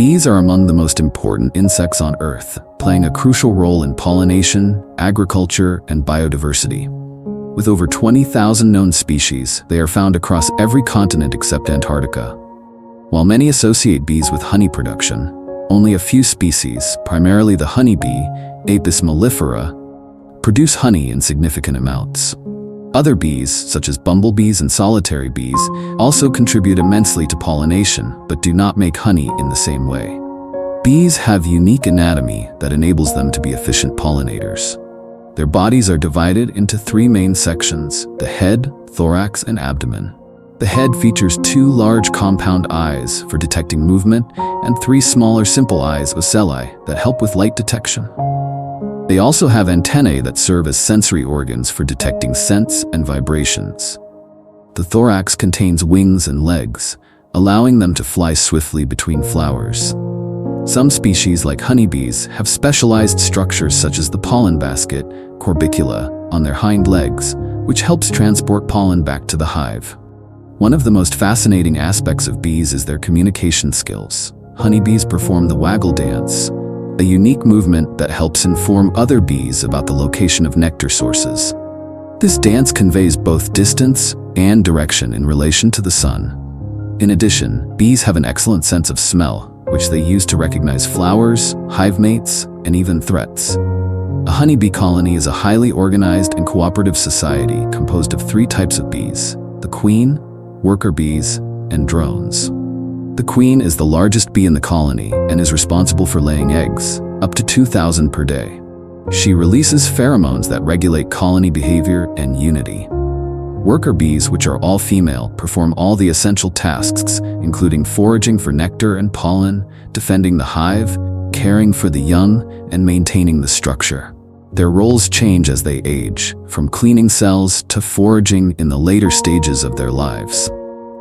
Bees are among the most important insects on Earth, playing a crucial role in pollination, agriculture, and biodiversity. With over 20,000 known species, they are found across every continent except Antarctica. While many associate bees with honey production, only a few species, primarily the honeybee, Apis mellifera, produce honey in significant amounts. Other bees, such as bumblebees and solitary bees, also contribute immensely to pollination, but do not make honey in the same way. Bees have unique anatomy that enables them to be efficient pollinators. Their bodies are divided into three main sections: the head, thorax, and abdomen. The head features two large compound eyes for detecting movement and three smaller simple eyes, ocelli, that help with light detection. They also have antennae that serve as sensory organs for detecting scents and vibrations. The thorax contains wings and legs, allowing them to fly swiftly between flowers. Some species, like honeybees, have specialized structures such as the pollen basket, corbicula, on their hind legs, which helps transport pollen back to the hive. One of the most fascinating aspects of bees is their communication skills. Honeybees perform the waggle dance, a unique movement that helps inform other bees about the location of nectar sources. This dance conveys both distance and direction in relation to the sun. In addition, bees have an excellent sense of smell, which they use to recognize flowers, hive mates, and even threats. A honeybee colony is a highly organized and cooperative society composed of three types of bees: the queen, worker bees, and drones. The queen is the largest bee in the colony and is responsible for laying eggs, up to 2,000 per day. She releases pheromones that regulate colony behavior and unity. Worker bees, which are all female, perform all the essential tasks, including foraging for nectar and pollen, defending the hive, caring for the young, and maintaining the structure. Their roles change as they age, from cleaning cells to foraging in the later stages of their lives.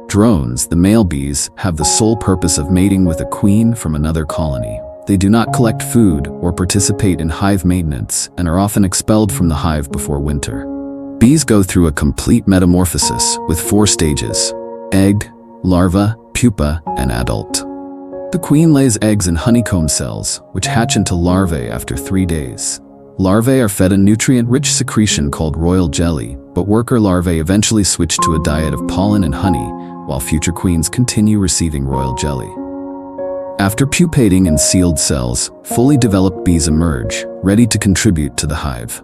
Drones, the male bees, have the sole purpose of mating with a queen from another colony. They do not collect food or participate in hive maintenance and are often expelled from the hive before winter. Bees go through a complete metamorphosis with 4 stages: egg, larva, pupa, and adult. The queen lays eggs in honeycomb cells, which hatch into larvae after 3 days. Larvae are fed a nutrient-rich secretion called royal jelly, but worker larvae eventually switch to a diet of pollen and honey, while future queens continue receiving royal jelly. After pupating in sealed cells, fully developed bees emerge, ready to contribute to the hive.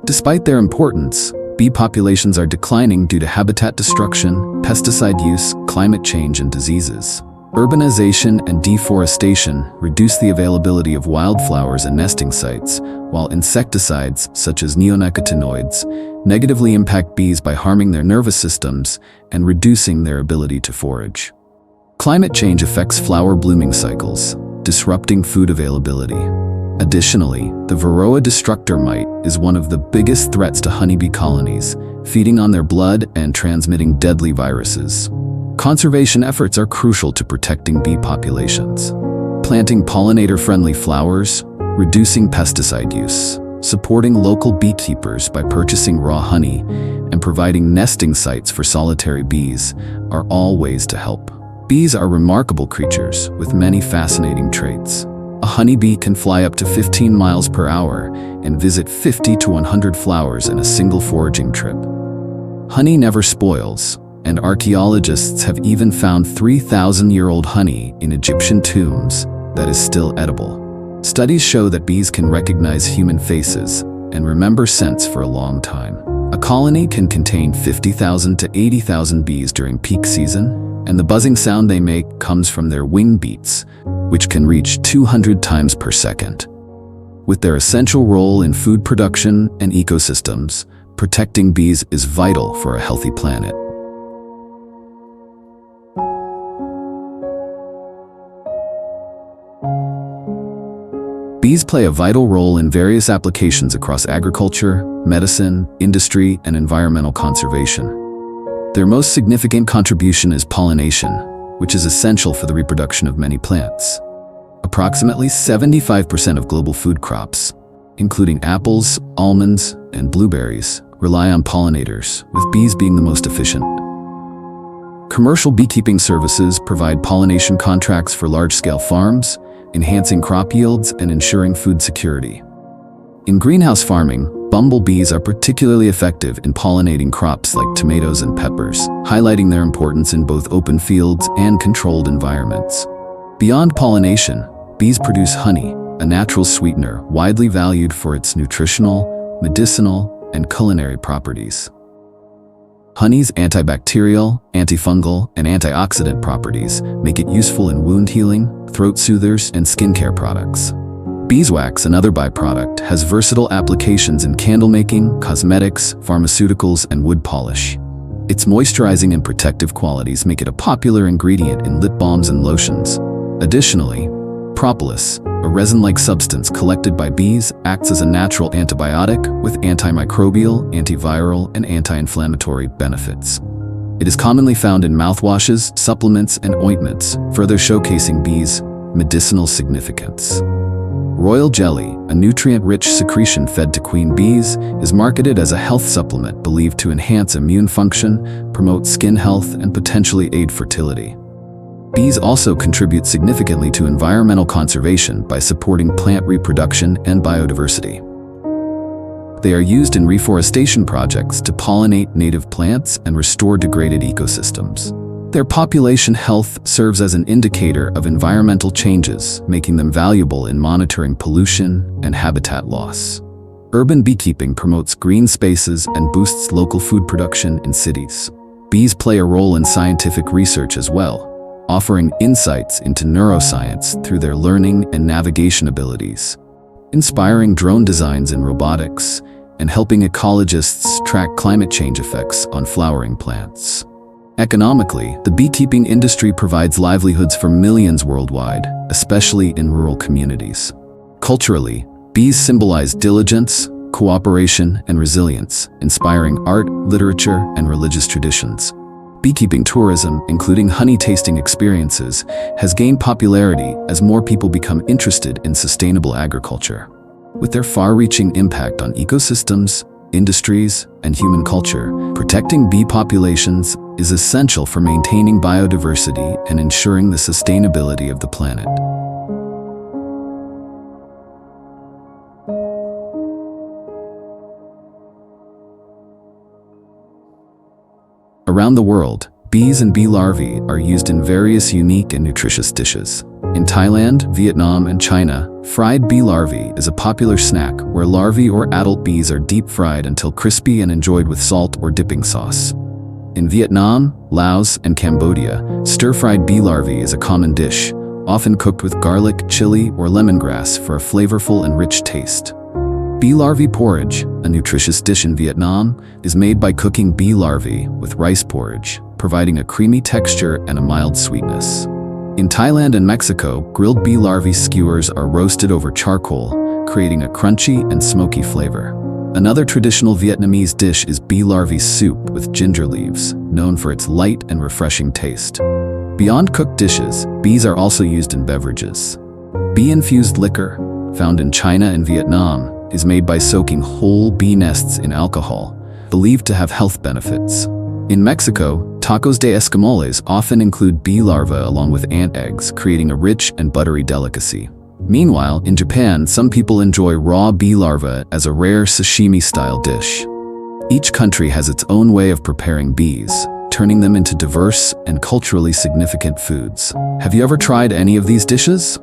Despite their importance, bee populations are declining due to habitat destruction, pesticide use, climate change, and diseases. Urbanization and deforestation reduce the availability of wildflowers and nesting sites, while insecticides, such as neonicotinoids, negatively impact bees by harming their nervous systems and reducing their ability to forage. Climate change affects flower blooming cycles, disrupting food availability. Additionally, the Varroa destructor mite is one of the biggest threats to honeybee colonies, feeding on their blood and transmitting deadly viruses. Conservation efforts are crucial to protecting bee populations. Planting pollinator-friendly flowers, reducing pesticide use, supporting local beekeepers by purchasing raw honey, and providing nesting sites for solitary bees are all ways to help. Bees are remarkable creatures with many fascinating traits. A honeybee can fly up to 15 miles per hour and visit 50 to 100 flowers in a single foraging trip. Honey never spoils, and archaeologists have even found 3,000-year-old honey in Egyptian tombs that is still edible. Studies show that bees can recognize human faces and remember scents for a long time. A colony can contain 50,000 to 80,000 bees during peak season, and the buzzing sound they make comes from their wing beats, which can reach 200 times per second. With their essential role in food production and ecosystems, protecting bees is vital for a healthy planet. Bees play a vital role in various applications across agriculture, medicine, industry, and environmental conservation. Their most significant contribution is pollination, which is essential for the reproduction of many plants. Approximately 75% of global food crops, including apples, almonds, and blueberries, rely on pollinators, with bees being the most efficient. Commercial beekeeping services provide pollination contracts for large-scale farms, enhancing crop yields and ensuring food security. In greenhouse farming, bumblebees are particularly effective in pollinating crops like tomatoes and peppers, highlighting their importance in both open fields and controlled environments. Beyond pollination, bees produce honey, a natural sweetener widely valued for its nutritional, medicinal, and culinary properties. Honey's antibacterial, antifungal, and antioxidant properties make it useful in wound healing, throat soothers, and skincare products. Beeswax, another byproduct, has versatile applications in candle making, cosmetics, pharmaceuticals, and wood polish. Its moisturizing and protective qualities make it a popular ingredient in lip balms and lotions. Additionally, propolis, a resin-like substance collected by bees, acts as a natural antibiotic with antimicrobial, antiviral, and anti-inflammatory benefits. It is commonly found in mouthwashes, supplements, and ointments, further showcasing bees' medicinal significance. Royal jelly, a nutrient-rich secretion fed to queen bees, is marketed as a health supplement believed to enhance immune function, promote skin health, and potentially aid fertility. Bees also contribute significantly to environmental conservation by supporting plant reproduction and biodiversity. They are used in reforestation projects to pollinate native plants and restore degraded ecosystems. Their population health serves as an indicator of environmental changes, making them valuable in monitoring pollution and habitat loss. Urban beekeeping promotes green spaces and boosts local food production in cities. Bees play a role in scientific research as well, offering insights into neuroscience through their learning and navigation abilities, inspiring drone designs in robotics, and helping ecologists track climate change effects on flowering plants. Economically, the beekeeping industry provides livelihoods for millions worldwide, especially in rural communities. Culturally, bees symbolize diligence, cooperation, and resilience, inspiring art, literature, and religious traditions. Beekeeping tourism, including honey tasting experiences, has gained popularity as more people become interested in sustainable agriculture. With their far-reaching impact on ecosystems, industries, and human culture, protecting bee populations is essential for maintaining biodiversity and ensuring the sustainability of the planet. Around the world, bees and bee larvae are used in various unique and nutritious dishes. In Thailand, Vietnam, and China, fried bee larvae is a popular snack where larvae or adult bees are deep-fried until crispy and enjoyed with salt or dipping sauce. In Vietnam, Laos, and Cambodia, stir-fried bee larvae is a common dish, often cooked with garlic, chili, or lemongrass for a flavorful and rich taste. Bee larvae porridge, a nutritious dish in Vietnam, is made by cooking bee larvae with rice porridge, providing a creamy texture and a mild sweetness. In Thailand and Mexico, grilled bee larvae skewers are roasted over charcoal, creating a crunchy and smoky flavor. Another traditional Vietnamese dish is bee larvae soup with ginger leaves, known for its light and refreshing taste. Beyond cooked dishes, bees are also used in beverages. Bee-infused liquor, found in China and Vietnam, is made by soaking whole bee nests in alcohol, believed to have health benefits. In Mexico, tacos de escamoles often include bee larvae along with ant eggs, creating a rich and buttery delicacy. Meanwhile, in Japan, some people enjoy raw bee larvae as a rare sashimi-style dish. Each country has its own way of preparing bees, turning them into diverse and culturally significant foods. Have you ever tried any of these dishes?